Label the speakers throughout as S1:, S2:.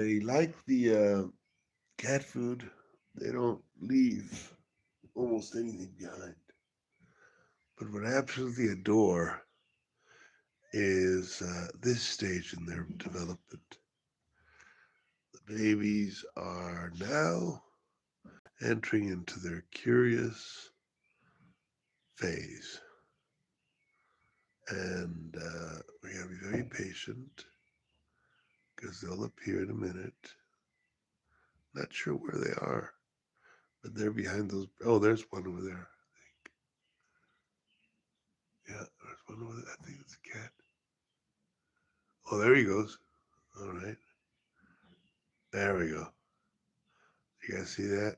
S1: They like the cat food. They don't leave almost anything behind. But what I absolutely adore is this stage in their development. The babies are now entering into their curious phase. And we gotta be very patient because they'll appear in a minute. Not sure where they are, but they're behind those. Oh, there's one over there. Yeah, there's one over there. I think it's a cat. Oh, there he goes. All right. There we go. You guys see that?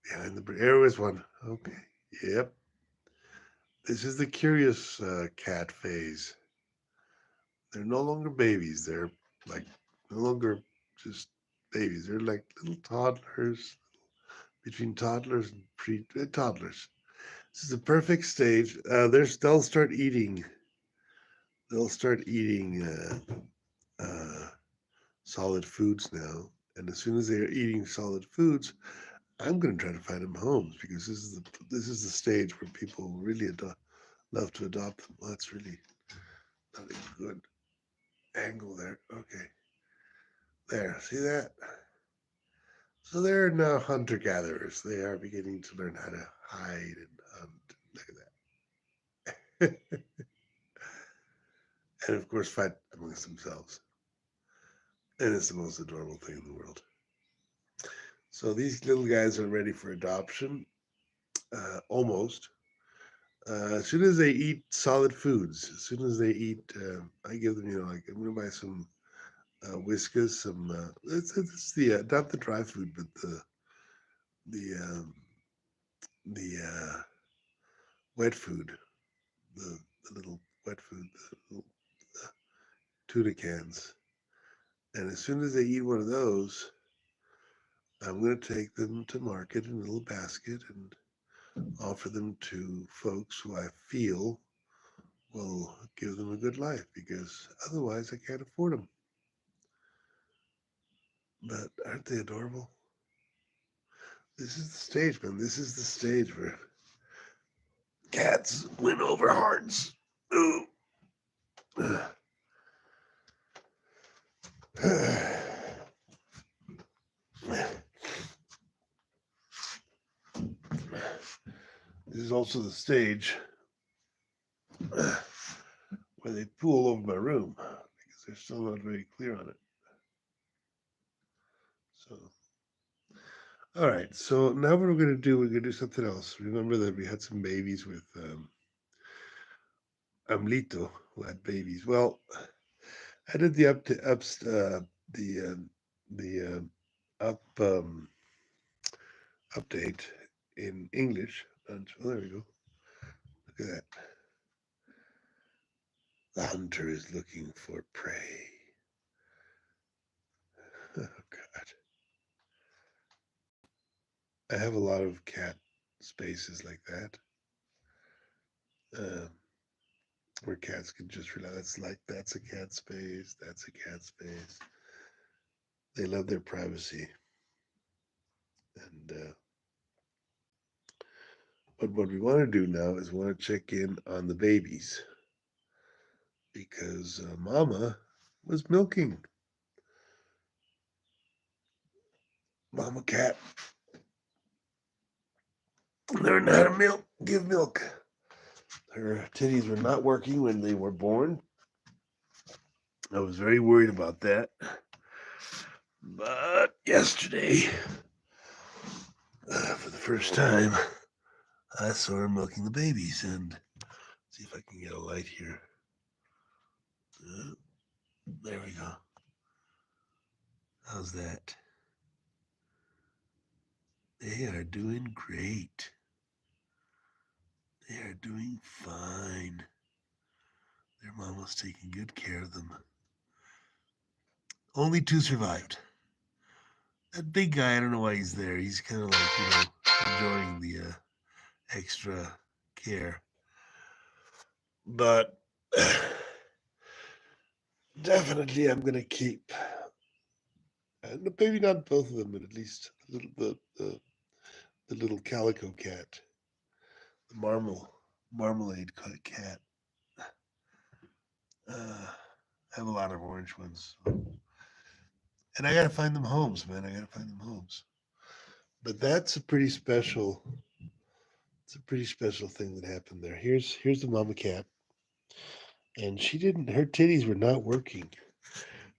S1: Behind the. There was one. Okay. Yep. This is the curious cat phase. They're no longer babies. They're like no longer just babies. They're like little toddlers, between toddlers and pre toddlers. This is the perfect stage. They'll start eating. They'll start eating solid foods now, and as soon as they are eating solid foods, I'm going to try to find them homes because this is the stage where people really love to adopt them. Well, that's really not a good angle there. Okay, there. See that? So they're now hunter gatherers. They are beginning to learn how to hide and hunt. Look at that. And of course, fight amongst themselves. And it's the most adorable thing in the world. So these little guys are ready for adoption, almost. As soon as they eat solid foods, as soon as they eat, I give them, like I'm gonna buy some whiskas, some. It's the not the dry food, but the the wet food, the the little wet food, the little uh, tuna cans. And as soon as they eat one of those, I'm gonna take them to market in a little basket and offer them to folks who I feel will give them a good life because otherwise I can't afford them. But aren't they adorable? This is the stage, man. This is the stage where cats win over hearts. Ooh. This is also the stage where they pool over my room because they're still not very clear on it. So, all right. So now what we're gonna do? We're gonna do something else. Remember that we had some babies with Amlito who had babies. Well, I did the up to ups the up update in English. And oh, there we go. Look at that. The hunter is looking for prey. Oh God, I have a lot of cat spaces like that, uh, where cats can just relax. That's like that's a cat space. That's a cat space. They love their privacy, and but what we want to do now is we want to check in on the babies because Mama was milking. Mama cat learned how to give milk. Her titties were not working when they were born. I was very worried about that. But yesterday, for the first time, I saw her milking the babies. And see if I can get a light here. Uh, there we go. How's that? They are doing great. They are doing fine. Their mama's taking good care of them. Only two survived. That big guy, I don't know why he's there. He's kind of like, enjoying the extra care. But definitely, I'm going to keep maybe not both of them, but at least the little calico cat, the marmalade cat. I have a lot of orange ones, and I gotta find them homes, man. I gotta find them homes. But that's a pretty special. It's a pretty special thing that happened there. Here's the mama cat, and she didn't. Her titties were not working.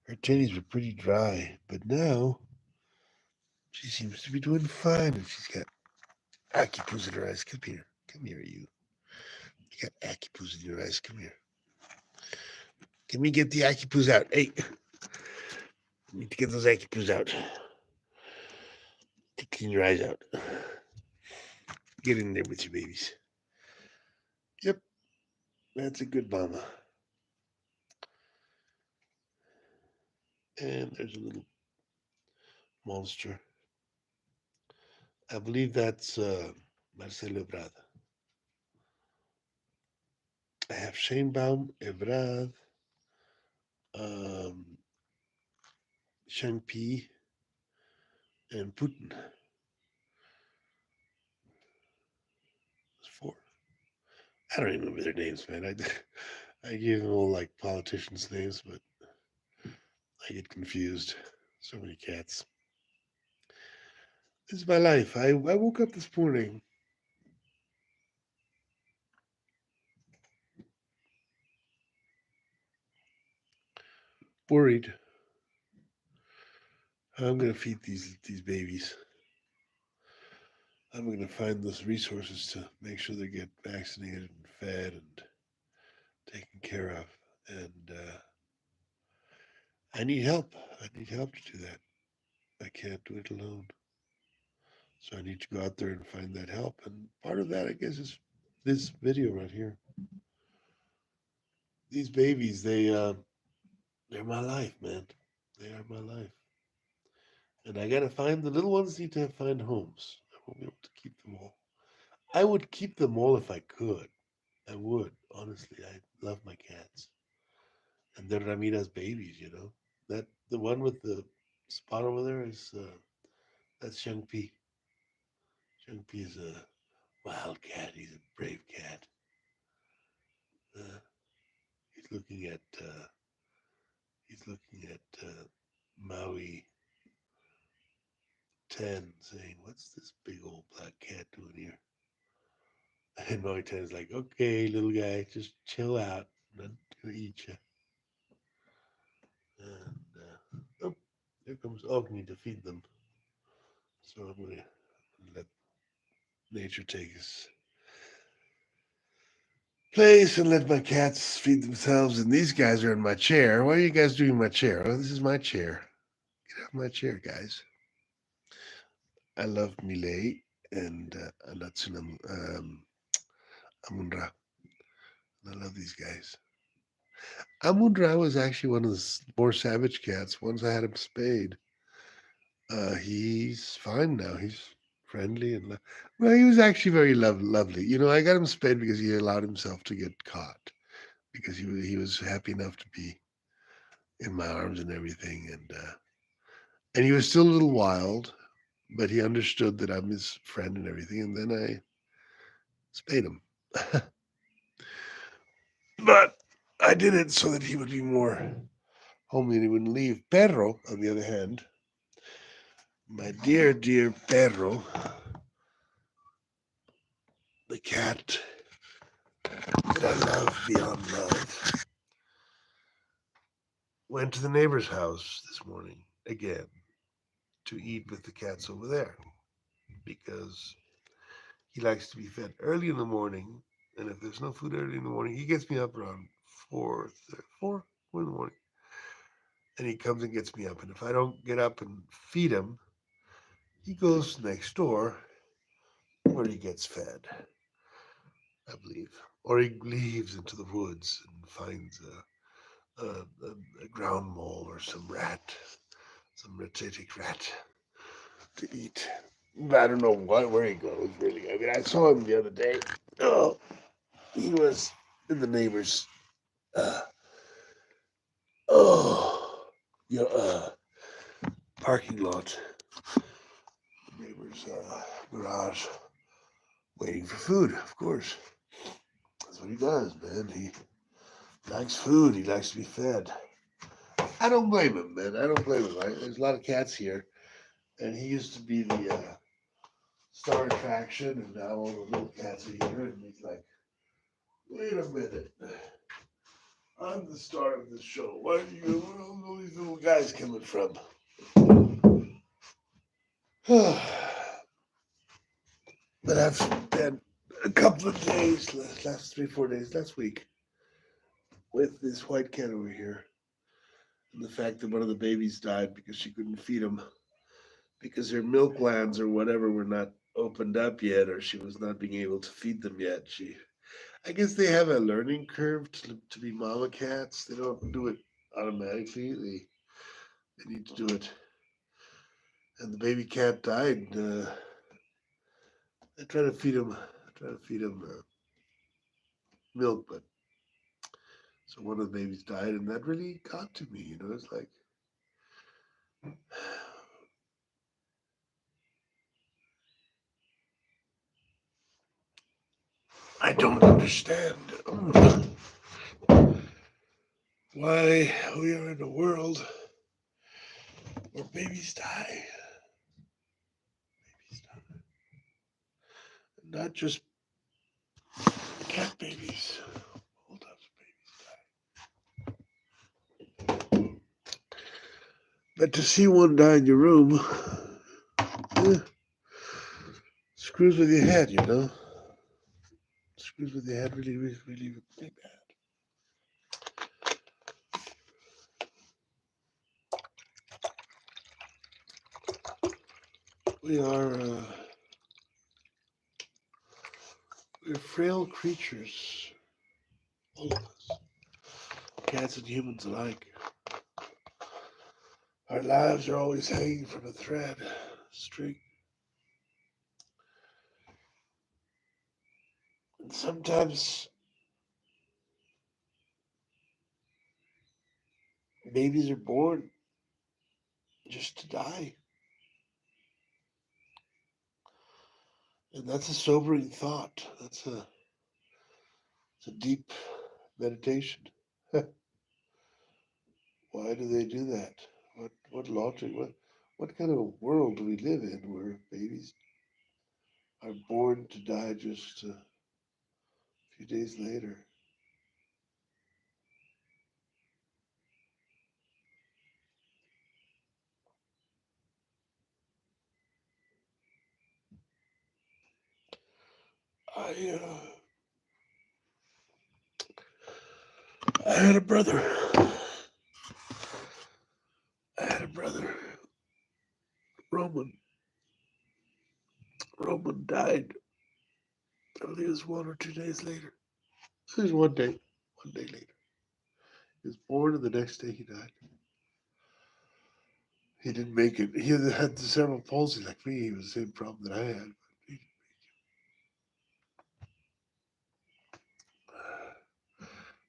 S1: Her titties were pretty dry, but now she seems to be doing fine, and she's got acupuncture in her eyes. Come here, you. You got acupuncture in your eyes. Come here. Can we get the acupuncture out? Hey, need to get those acupunctures out. To clean your eyes out. Get in there with your babies. Yep, that's a good mama. And there's a little monster. I believe that's Marcelo Ebrard. I have Sheinbaum, Ebrard, Shang-Pi, and Putin. That's 4. I don't even remember their names, man. I give them all like politicians' names, but I get confused. So many cats. This is my life. I woke up this morning. Worried. I'm gonna feed these babies. I'm gonna find those resources to make sure they get vaccinated and fed and taken care of. And I need help. I need help to do that. I can't do it alone. So I need to go out there and find that help. And part of that, I guess, is this video right here. These babies, they're my life, man. They are my life. And I gotta find the little ones need to find homes. I won't be able to keep them all. I would keep them all if I could. I would, honestly. I love my cats. And they're Ramira's babies, you know. That the one with the spot over there is that's Shang-Pi. Shang-Pi is a wild cat. He's a brave cat. Uh, he's looking at Maui 10, saying, "What's this big old black cat doing here?" And Maui 10 is like, "Okay, little guy, just chill out. I'm not gonna eat you." And oh, there comes Ogni to feed them. So I'm gonna let nature take its place and let my cats feed themselves. And these guys are in my chair. What are you guys doing in my chair? Oh, this is my chair. Get off my chair, guys. I love Millet and Alatsuna Amunra. I love these guys. Amunra was actually one of the more savage cats. Once I had him spayed. He's fine now. He's friendly and well, he was actually very lovely. You know, I got him spayed because he allowed himself to get caught because he was happy enough to be in my arms and everything, and he was still a little wild, but he understood that I'm his friend and everything, and then I spayed him. But I did it so that he would be more homely and he wouldn't leave. Perro, on the other hand, my dear, dear Perro, the cat that I love beyond love, went to the neighbor's house this morning again to eat with the cats over there because he likes to be fed early in the morning. And if there's no food early in the morning, he gets me up around 4 in the morning. And he comes and gets me up. And if I don't get up and feed him, he goes next door where he gets fed, I believe. Or he leaves into the woods and finds a ground mole or some metatic rat to eat. I don't know where he goes, really. I mean, I saw him the other day. Oh, he was in the neighbor's. Uh, oh, your parking lot, neighbor's garage, waiting for food, of course. That's what he does, man. He likes food. He likes to be fed. I don't blame him, man. I don't blame him. There's a lot of cats here, and he used to be the star attraction, and now all the little cats are here, and he's like, wait a minute. I'm the star of the show. Where are all these little guys coming from? But I've spent a couple of days, last 3-4 days, last week, with this white cat over here. And the fact that one of the babies died because she couldn't feed him, because her milk glands or whatever were not opened up yet, or she was not being able to feed them yet. I guess they have a learning curve to be mama cats. They don't do it automatically. They need to do it. And the baby cat died. I try to feed him. Milk, but so one of the babies died, and that really got to me. It's like I don't understand why we are in a world where babies die. Not just cat babies. Hold on, but to see one die in your room, screws with your head, Screws with your head really, really, really, really bad. We're frail creatures, all of us, cats and humans alike. Our lives are always hanging from a thread, string. And sometimes babies are born just to die. And that's a sobering thought. It's a deep meditation. Why do they do that? What logic? What kind of a world do we live in where babies are born to die just a few days later? I I had a brother. I had a brother, Roman. Roman died. I believe it was 1 or 2 days later. It was one day later. He was born, and the next day he died. He didn't make it. He had the cerebral palsy like me. He was the same problem that I had.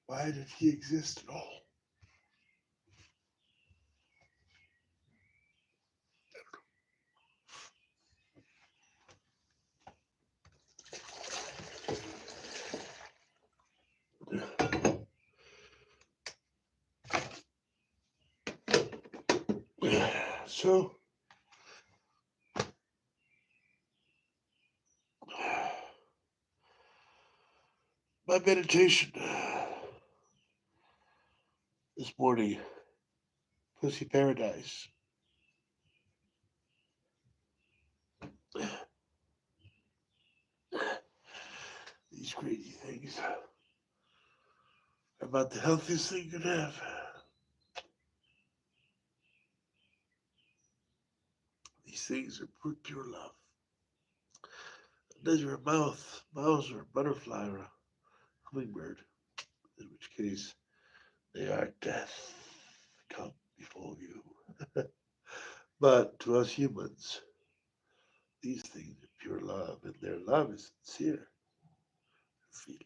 S1: Why did he exist at all? So, my meditation this morning, Pussy Paradise. These crazy things are about the healthiest thing you can have. These things are pure love. Unless you're a mouse or a butterfly or a hummingbird, in which case they are death come before you. But to us humans, these things are pure love, and their love is sincere. Their feelings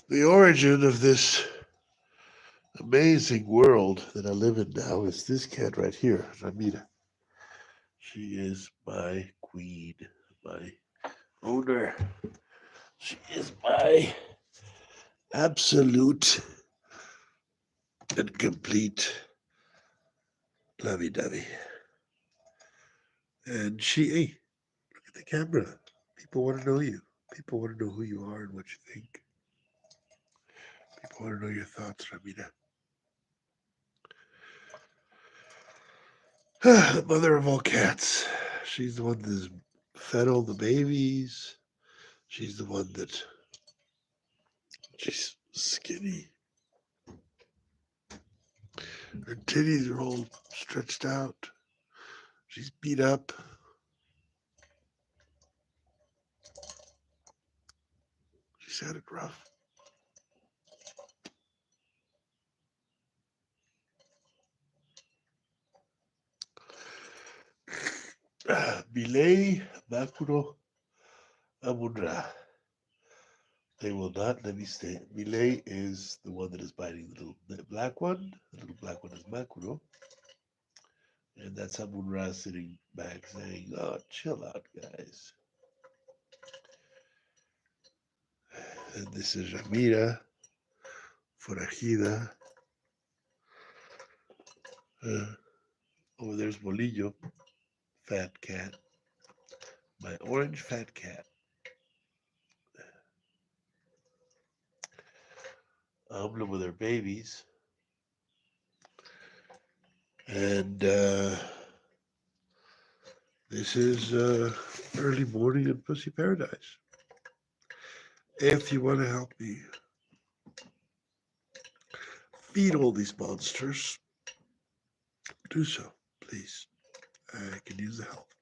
S1: The origin of this amazing world that I live in now is this cat right here, Ramira. She is my queen, my owner. She is my absolute and complete lovey-dovey. And hey, look at the camera. People want to know you. People want to know who you are and what you think. People want to know your thoughts, Ramira. The mother of all cats. She's the one that's fed all the babies. She's the one that she's skinny. Her titties are all stretched out. She's beat up. She's had it rough. Bilay, Makuro, Amundra. They will not let me stay. Bilay is the one that is biting the black one. The little black one is Makuro. And that's Amundra sitting back saying, oh, chill out, guys. And this is Ramira, Forajida. Over there's Bolillo, fat cat. My orange fat cat. Ambla with her babies. And this is early morning in Pussy Paradise. If you want to help me feed all these monsters, do so, please. I can use the help.